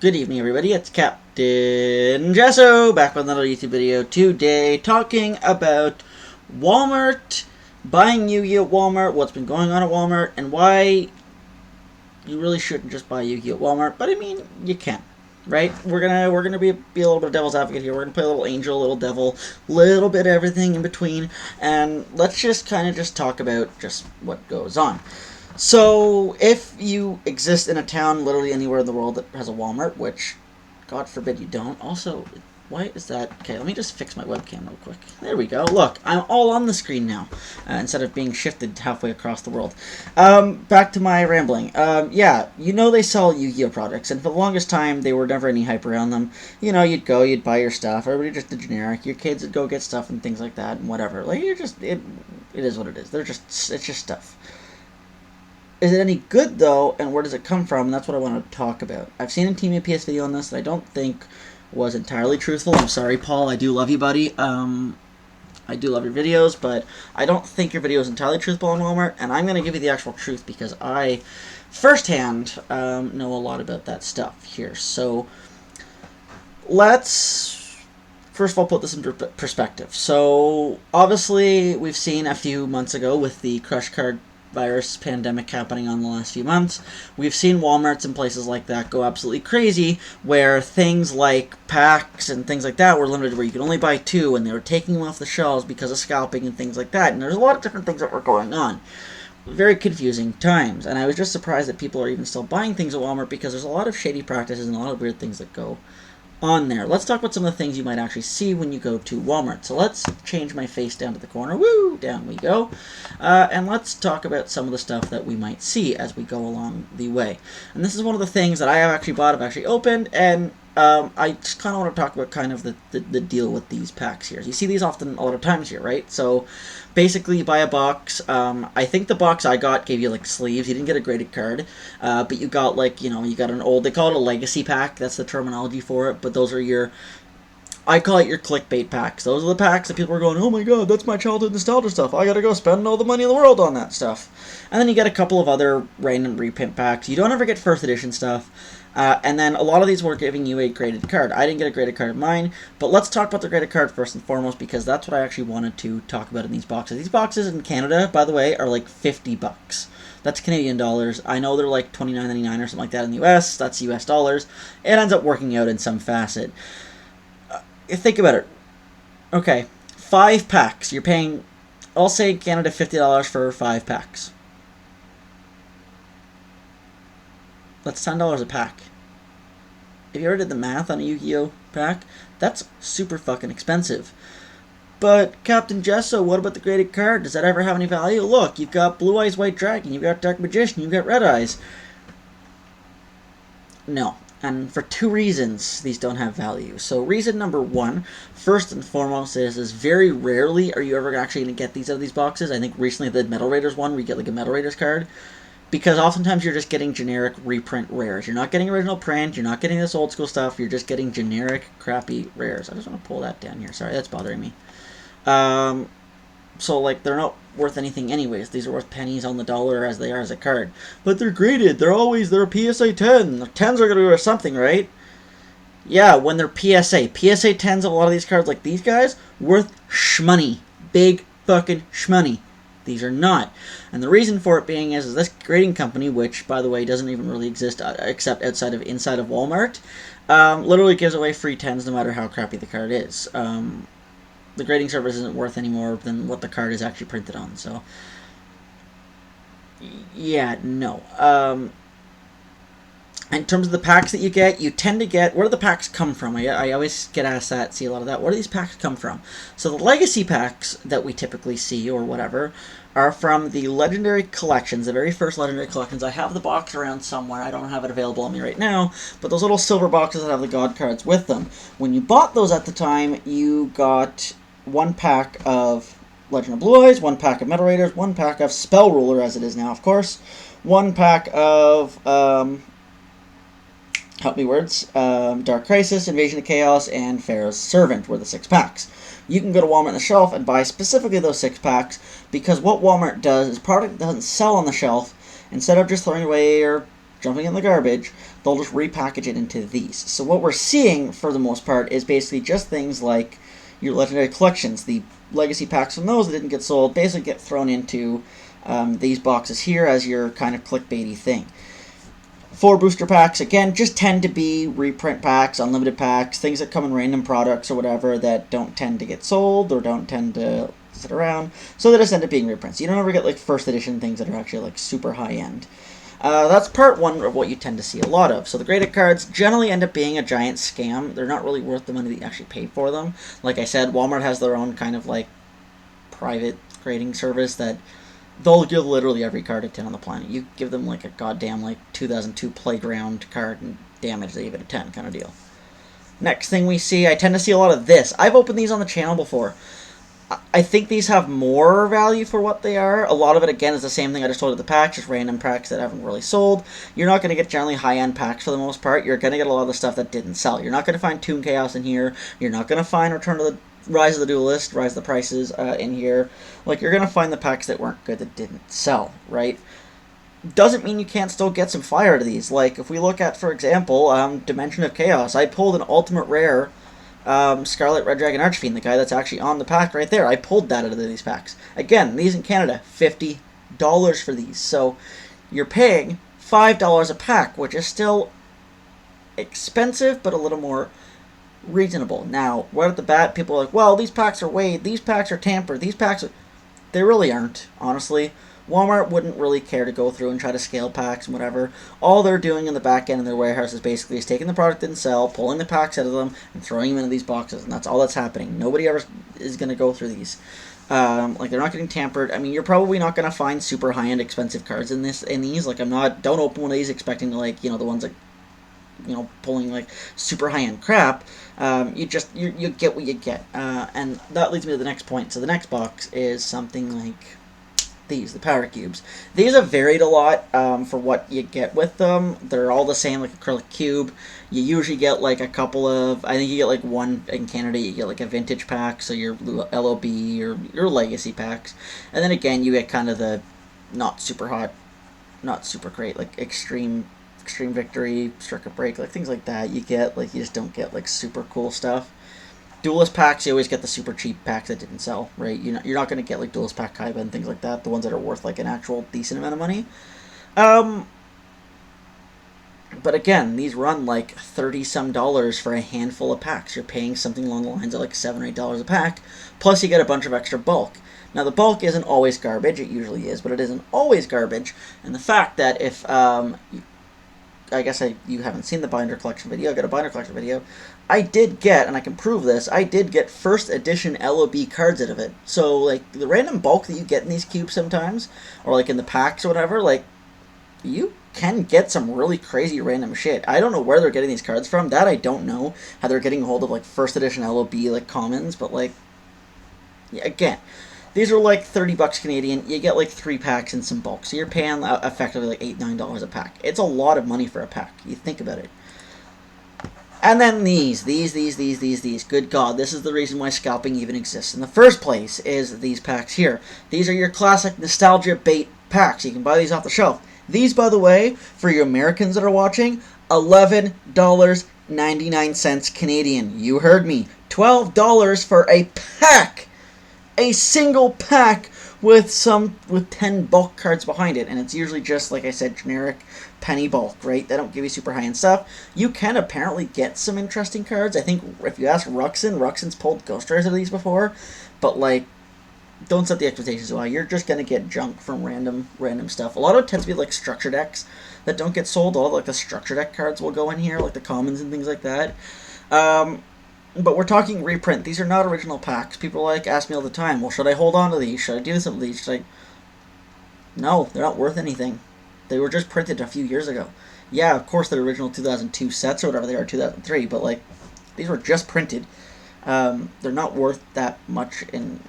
Good evening, everybody. It's Captain Jesso back with another YouTube video today, talking about Walmart, buying Yu-Gi-Oh! At Walmart, what's been going on at Walmart, and why you really shouldn't just buy Yu-Gi-Oh! At Walmart. But I mean, you can, right? We're gonna be a little bit of devil's advocate here. We're gonna play a little angel, a little devil, little bit of everything in between, and let's just kind of just talk about just what goes on. So, if you exist in a town literally anywhere in the world that has a Walmart, which, God forbid you don't. Also, why is that? Okay, let me just fix my webcam real quick. There we go. Look, I'm all on the screen now, instead of being shifted halfway across the world. Back to my rambling. Yeah, you know they sell Yu-Gi-Oh! Products, and for the longest time, they were never any hype around them. You know, you'd go, you'd buy your stuff, everybody just the generic, your kids would go get stuff and things like that, and whatever. Like, it is what it is. It's just stuff. Is it any good, though, and where does it come from? And that's what I want to talk about. I've seen a Team APS video on this that I don't think was entirely truthful. I'm sorry, Paul. I do love you, buddy. I do love your videos, but I don't think your video is entirely truthful on Walmart, and I'm going to give you the actual truth because I, firsthand, know a lot about that stuff here. So, let's first of all put this in perspective. So, obviously, we've seen a few months ago with the Crush Card virus pandemic happening on the last few months, we've seen Walmarts and places like that go absolutely crazy, where things like packs and things like that were limited, where you could only buy 2, and they were taking them off the shelves because of scalping and things like that, and there's a lot of different things that were going on. Very confusing times, and I was just surprised that people are even still buying things at Walmart, because there's a lot of shady practices and a lot of weird things that go on there. Let's talk about some of the things you might actually see when you go to Walmart. So let's change my face down to the corner. Woo! Down we go. And let's talk about some of the stuff that we might see as we go along the way. And this is one of the things that I have actually bought, I've actually opened, and I just kind of want to talk about kind of the deal with these packs here. You see these often a lot of times here, right? So basically you buy a box. I think the box I got gave you like sleeves. You didn't get a graded card, but you got like, you got an old, they call it a legacy pack. That's the terminology for it, but those are your, I call it your clickbait packs. Those are the packs that people are going, oh my god, that's my childhood nostalgia stuff. I gotta go spend all the money in the world on that stuff. And then you get a couple of other random reprint packs. You don't ever get first edition stuff. And then a lot of these were giving you a graded card. I didn't get a graded card of mine, but let's talk about the graded card first and foremost, because that's what I actually wanted to talk about in these boxes. These boxes in Canada, by the way, are like $50. That's Canadian dollars. I know they're like $29.99 or something like that in the US. That's US dollars. It ends up working out in some facet. Think about it. Okay, 5 packs. You're paying, I'll say Canada $50 for 5 packs. That's $10 a pack. If you ever did the math on a Yu-Gi-Oh! Pack, that's super fucking expensive. But, Captain Jesso, what about the graded card? Does that ever have any value? Look, you've got Blue Eyes White Dragon, you've got Dark Magician, you've got Red Eyes. No. And for 2 reasons, these don't have value. So reason number 1, first and foremost, is very rarely are you ever actually going to get these out of these boxes. I think recently the Metal Raiders one, where you get like a Metal Raiders card. Because oftentimes you're just getting generic reprint rares. You're not getting original print, you're not getting this old school stuff, you're just getting generic, crappy rares. I just want to pull that down here. Sorry, that's bothering me. So, like, they're not worth anything anyways. These are worth pennies on the dollar as they are as a card. But they're graded. They're a PSA 10. The 10s are going to be worth something, right? Yeah, when they're PSA. PSA 10s of a lot of these cards, like these guys, worth shmoney. Big fucking shmoney. These are not. And the reason for it being is this grading company, which, by the way, doesn't even really exist except inside of Walmart, literally gives away free 10s no matter how crappy the card is. The grading service isn't worth any more than what the card is actually printed on, so yeah, no. In terms of the packs that you get, you tend to get, where do the packs come from? I always get asked that, see a lot of that. Where do these packs come from? So the legacy packs that we typically see, or whatever, are from the legendary collections, the very first legendary collections. I have the box around somewhere. I don't have it available on me right now, but those little silver boxes that have the god cards with them. When you bought those at the time, you got 1 pack of Legend of Blue Eyes, 1 pack of Metal Raiders, 1 pack of Spell Ruler, as it is now, of course, 1 pack of help me words, Dark Crisis, Invasion of Chaos, and Pharaoh's Servant were the 6 packs. You can go to Walmart on the shelf and buy specifically those 6 packs, because what Walmart does is product that doesn't sell on the shelf, instead of just throwing away or jumping in the garbage, they'll just repackage it into these. So what we're seeing, for the most part, is basically just things like your Legendary Collections. The legacy packs from those that didn't get sold basically get thrown into these boxes here as your kind of clickbaity thing. 4 booster packs, again, just tend to be reprint packs, unlimited packs, things that come in random products or whatever that don't tend to get sold or don't tend to sit around, so they just end up being reprints. You don't ever get like first edition things that are actually like super high end. That's part one of what you tend to see a lot of. So the graded cards generally end up being a giant scam. They're not really worth the money that you actually pay for them. Like I said, Walmart has their own kind of like private grading service that they'll give literally every card a 10 on the planet. You give them like a goddamn like 2002 Playground card and damage, they give it a 10 kind of deal. Next thing we see, I tend to see a lot of this. I've opened these on the channel before. I think these have more value for what they are. A lot of it, again, is the same thing I just told you the packs, just random packs that haven't really sold. You're not going to get generally high-end packs for the most part. You're going to get a lot of the stuff that didn't sell. You're not going to find Toon Chaos in here. You're not going to find Return to the Rise of the Duelist, Rise of the Prices in here. Like, you're going to find the packs that weren't good that didn't sell, right? Doesn't mean you can't still get some fire to these. Like, if we look at, for example, Dimension of Chaos. I pulled an Ultimate Rare Scarlet Red Dragon Archfiend, the guy that's actually on the pack right there. I pulled that out of these packs. Again, these in Canada, $50 for these. So you're paying $5 a pack, which is still expensive, but a little more reasonable. Now, right at the bat, people are like, well, these packs are weighed, these packs are tampered, these packs are... They really aren't, honestly. Walmart wouldn't really care to go through and try to scale packs and whatever. All they're doing in the back end in their warehouse is basically is taking the product that didn't sell, pulling the packs out of them, and throwing them into these boxes, and that's all that's happening. Nobody ever is going to go through these. Like, they're not getting tampered. I mean, you're probably not going to find super high-end expensive cards in these. Like, don't open one of these expecting to, like, the ones that, pulling, like, super high-end crap. You get what you get. And that leads me to the next point. So the next box is something like these, the Power Cubes. These have varied a lot for what you get with them. They're all the same, like acrylic cube. You usually get like a couple of, I think you get like one in Canada, you get like a vintage pack, so your LOB or your legacy packs. And then again, you get kind of the not super hot, not super great, like extreme victory, circuit break, like things like that. You get, like, you just don't get like super cool stuff. Duelist packs, you always get the super cheap packs that didn't sell, right? You're not going to get like Duelist Pack Kaiba and things like that, the ones that are worth like an actual decent amount of money. But again, these run like $30-some for a handful of packs. You're paying something along the lines of like $7 or $8 a pack, plus you get a bunch of extra bulk. Now, the bulk isn't always garbage, it usually is, but it isn't always garbage. And the fact that if, I guess you haven't seen the binder collection video, I got a binder collection video, I did get, and I can prove this, I did get first edition LOB cards out of it. So, like, the random bulk that you get in these cubes sometimes, or like in the packs or whatever, like, you can get some really crazy random shit. I don't know where they're getting these cards from. That I don't know. How they're getting a hold of, like, first edition LOB, like, commons, but, like, yeah, again, these are like $30 Canadian. You get like 3 packs and some bulk. So you're paying effectively like $8-9 a pack. It's a lot of money for a pack. You think about it. And then these. Good God, this is the reason why scalping even exists in the first place, is these packs here. These are your classic nostalgia bait packs. You can buy these off the shelf. These, by the way, for you Americans that are watching, $11.99 Canadian. You heard me. $12 for a pack. A single pack with 10 bulk cards behind it, and it's usually just, like I said, generic penny bulk, right? They don't give you super high-end stuff. You can apparently get some interesting cards. I think if you ask Ruxin's pulled Ghost Rares of these before, but, like, don't set the expectations too high. You're just gonna get junk from random stuff. A lot of it tends to be, like, structure decks that don't get sold. All, like, the structure deck cards will go in here, like the commons and things like that. But we're talking reprint. These are not original packs. People ask me all the time, well, should I hold on to these? Should I do something with these? Should I... No, they're not worth anything. They were just printed a few years ago. Yeah, of course they're original 2002 sets or whatever they are, 2003, but, like, these were just printed. They're not worth that much in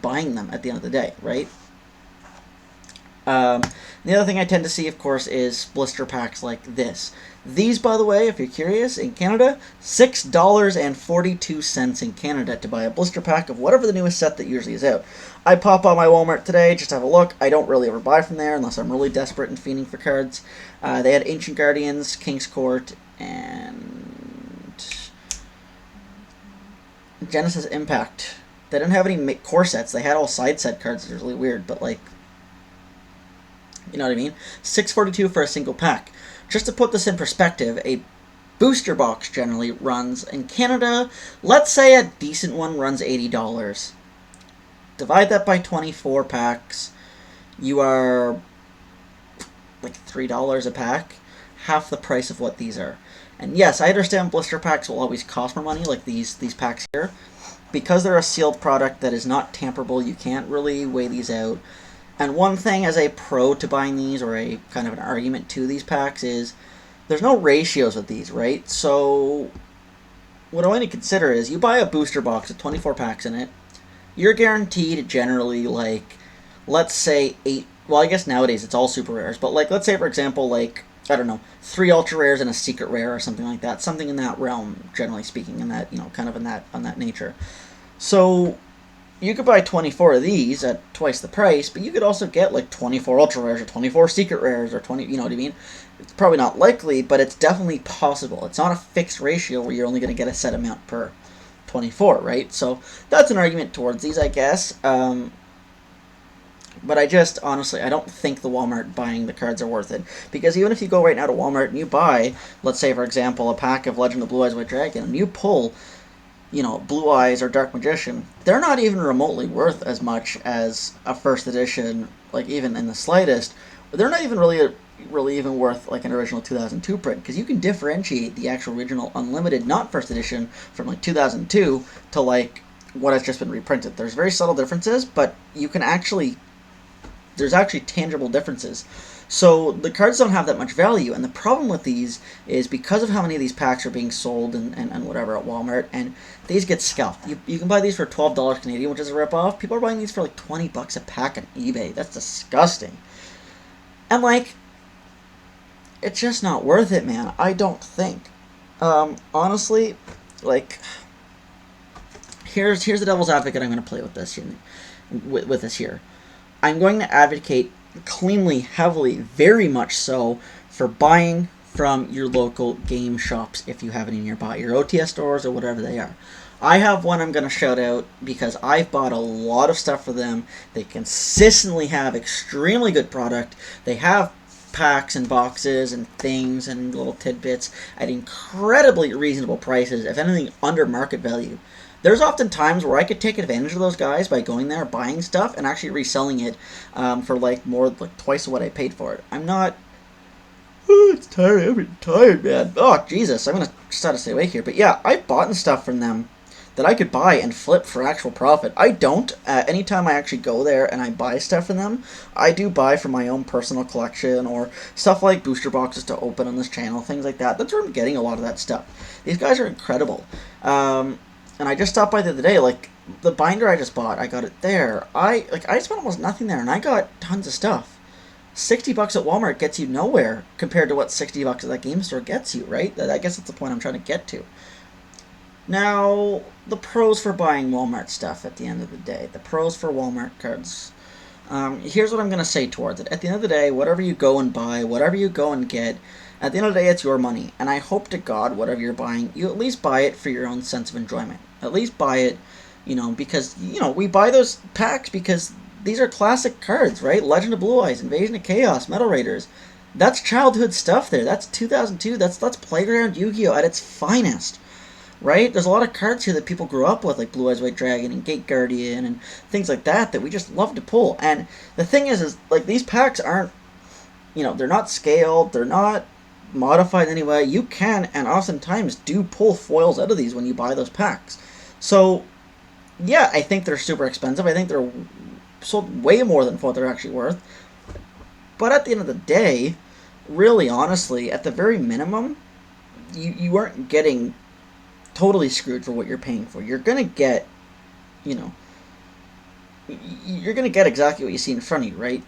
buying them at the end of the day, right? The other thing I tend to see, of course, is blister packs like this. These, by the way, if you're curious, in Canada, $6.42 in Canada to buy a blister pack of whatever the newest set that usually is out. I pop on my Walmart today, just to have a look. I don't really ever buy from there unless I'm really desperate and fiending for cards. They had Ancient Guardians, King's Court, and Genesis Impact. They didn't have any core sets. They had all side set cards, which is really weird, but like, you know what I mean? $6.42 for a single pack. Just to put this in perspective, a booster box generally runs, in Canada, let's say a decent one runs $80. Divide that by 24 packs, you are like $3 a pack, half the price of what these are. And yes, I understand blister packs will always cost more money, like these packs here. Because they're a sealed product that is not tamperable, you can't really weigh these out. And one thing as a pro to buying these, or a kind of an argument to these packs, is there's no ratios with these, right? So what I want to consider is you buy a booster box with 24 packs in it, you're guaranteed generally, like, let's say 8, well, I guess nowadays it's all super rares, but like, let's say for example, like, I don't know, 3 ultra rares and a secret rare or something like that, something in that realm, generally speaking, in that, you know, kind of in that, on that nature. So you could buy 24 of these at twice the price, but you could also get like 24 ultra rares or 24 secret rares or 20, you know what I mean? It's probably not likely, but it's definitely possible. It's not a fixed ratio where you're only going to get a set amount per 24, right? So that's an argument towards these, I guess. But I just, honestly, I don't think the Walmart buying the cards are worth it. Because even if you go right now to Walmart and you buy, let's say, for example, a pack of Legend of Blue Eyes White Dragon, and you pull, you know, Blue Eyes or Dark Magician, they're not even remotely worth as much as a first edition, like even in the slightest. They're not even really even worth like an original 2002 print, because you can differentiate the actual original Unlimited, not first edition, from like 2002 to like what has just been reprinted. There's very subtle differences, but you can actually, there's actually tangible differences. So the cards don't have that much value, and the problem with these is because of how many of these packs are being sold and whatever at Walmart, and these get scalped. You can buy these for $12 Canadian, which is a ripoff. People are buying these for like $20 a pack on eBay. That's disgusting. And like, it's just not worth it, man. I don't think. Honestly, like, here's the devil's advocate I'm going to play with this here, with this here. I'm going to advocate cleanly, heavily, very much so, for buying from your local game shops if you have any nearby, your OTS stores or whatever they are. I have one I'm going to shout out because I've bought a lot of stuff for them. They consistently have extremely good product. They have packs and boxes and things and little tidbits at incredibly reasonable prices, if anything under market value. There's often times where I could take advantage of those guys by going there, buying stuff, and actually reselling it for like more, like twice what I paid for it. I'm not... Oh, it's tired. I'm tired, man. Oh, Jesus. I'm going to just try to stay awake here. But yeah, I've bought stuff from them that I could buy and flip for actual profit. I don't. Anytime I actually go there and I buy stuff from them, I do buy for my own personal collection or stuff like booster boxes to open on this channel, things like that. That's where I'm getting a lot of that stuff. These guys are incredible. And I just stopped by the other day, like, the binder I just bought, I got it there. I spent almost nothing there, and I got tons of stuff. $60 at Walmart gets you nowhere compared to what $60 at that game store gets you, right? I guess that's the point I'm trying to get to. Now, the pros for buying Walmart stuff at the end of the day. The pros for Walmart cards. Here's what I'm going to say towards it. At the end of the day, whatever you go and buy, whatever you go and get, at the end of the day, it's your money. And I hope to God, whatever you're buying, you at least buy it for your own sense of enjoyment. At least buy it, you know, because, you know, we buy those packs because these are classic cards, right? Legend of Blue Eyes, Invasion of Chaos, Metal Raiders. That's childhood stuff there. That's 2002. That's Playground Yu-Gi-Oh! At its finest, right? There's a lot of cards here that people grew up with, like Blue Eyes White Dragon and Gate Guardian and things like that we just love to pull. And the thing is like, these packs aren't, you know, they're not scaled, they're not modified anyway. You can, and oftentimes do, pull foils out of these when you buy those packs. So, yeah, I think they're super expensive. I think they're sold way more than what they're actually worth. But at the end of the day, really, honestly, at the very minimum, you aren't getting totally screwed for what you're paying for. You're going to get, you know, you're going to get exactly what you see in front of you, right?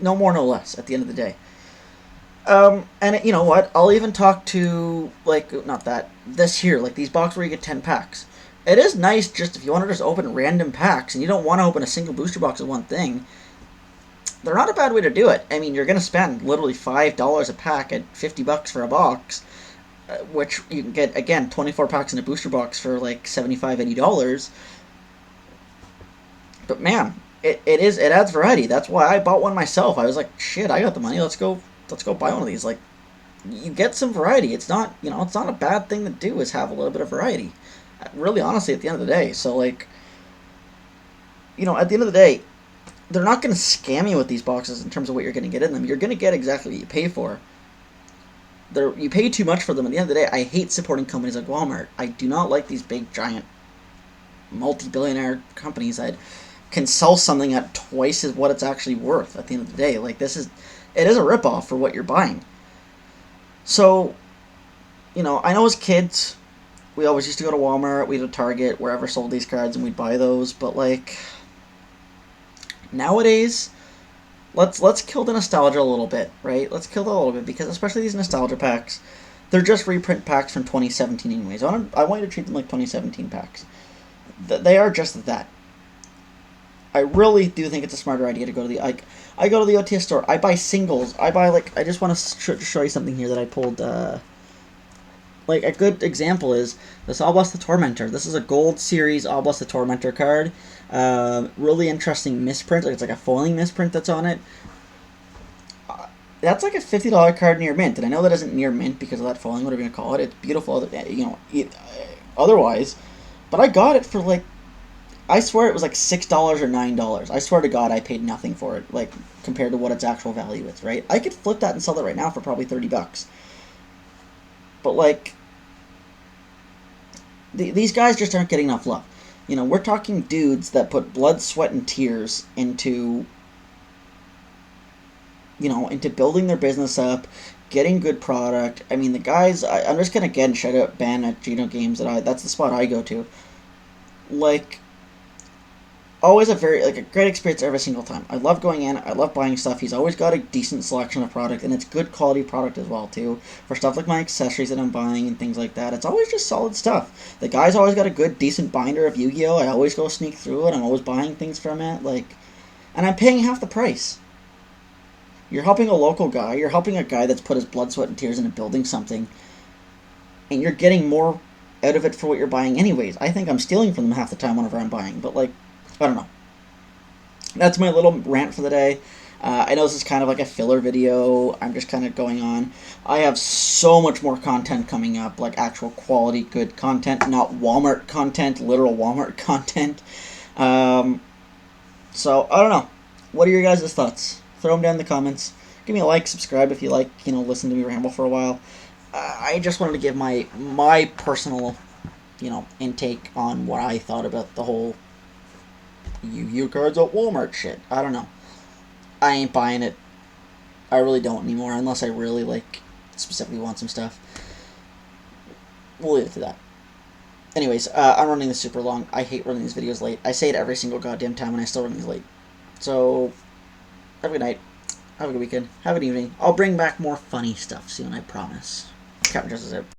No more, no less, at the end of the day. And you know what? I'll even talk to, like, not that, this here, like these boxes where you get 10 packs. It is nice just if you want to just open random packs and you don't want to open a single booster box of one thing. They're not a bad way to do it. I mean, you're going to spend literally $5 a pack at $50 for a box, which you can get, again, 24 packs in a booster box for like $75, $80. But man, it adds variety. That's why I bought one myself. I was like, shit, I got the money. Let's go buy one of these. Like, you get some variety. It's not, it's not a bad thing to do, is have a little bit of variety. Really, honestly, at the end of the day. So, like, at the end of the day, they're not going to scam you with these boxes in terms of what you're going to get in them. You're going to get exactly what you pay for. You pay too much for them. At the end of the day, I hate supporting companies like Walmart. I do not like these big, giant, multi-billionaire companies that can sell something at twice as what it's actually worth at the end of the day. Like, it is a ripoff for what you're buying. So, I know as kids, we always used to go to Walmart, we'd go to Target, wherever sold these cards, and we'd buy those, but, like, nowadays, let's kill the nostalgia a little bit, right? Let's kill that a little bit, because especially these nostalgia packs, they're just reprint packs from 2017 anyways. I want you to treat them like 2017 packs. They are just that. I really do think it's a smarter idea to go to the... I go to the OTS store, I buy singles, I buy, like, I just want to show you something here that I pulled, like, a good example is this Oblast the Tormentor. This is a Gold Series Oblast the Tormentor card. Really interesting misprint. Like, it's like a foiling misprint that's on it. That's like a $50 card near mint. And I know that isn't near mint because of that foiling, whatever you want to call it. It's beautiful, otherwise. But I got it for, like, I swear it was like $6 or $9. I swear to God I paid nothing for it, like, compared to what its actual value is, right? I could flip that and sell it right now for probably $30. But, like, these guys just aren't getting enough love. We're talking dudes that put blood, sweat, and tears into, into building their business up, getting good product. I mean, the guys, I'm just going to, again, shout out Ben at Geno Games. That's the spot I go to. Like, always a great experience every single time. I love going in. I love buying stuff. He's always got a decent selection of product, and it's good quality product as well, too. For stuff like my accessories that I'm buying and things like that, it's always just solid stuff. The guy's always got a good, decent binder of Yu-Gi-Oh! I always go sneak through it. I'm always buying things from it, and I'm paying half the price. You're helping a local guy. You're helping a guy that's put his blood, sweat, and tears into building something, and you're getting more out of it for what you're buying anyways. I think I'm stealing from them half the time whenever I'm buying, but, like, I don't know. That's my little rant for the day. I know this is kind of like a filler video. I'm just kind of going on. I have so much more content coming up, like actual quality, good content, not Walmart content, literal Walmart content. So, I don't know. What are your guys' thoughts? Throw them down in the comments. Give me a like, subscribe if you like, listen to me ramble for a while. I just wanted to give my personal, intake on what I thought about the whole Yu-Gi-Oh cards at Walmart shit. I don't know. I ain't buying it. I really don't anymore, unless I really, like, specifically want some stuff. We'll leave it to that. Anyways, I'm running this super long. I hate running these videos late. I say it every single goddamn time, and I still run these late. So, have a good night. Have a good weekend. Have an evening. I'll bring back more funny stuff soon, I promise. Captain Justice out.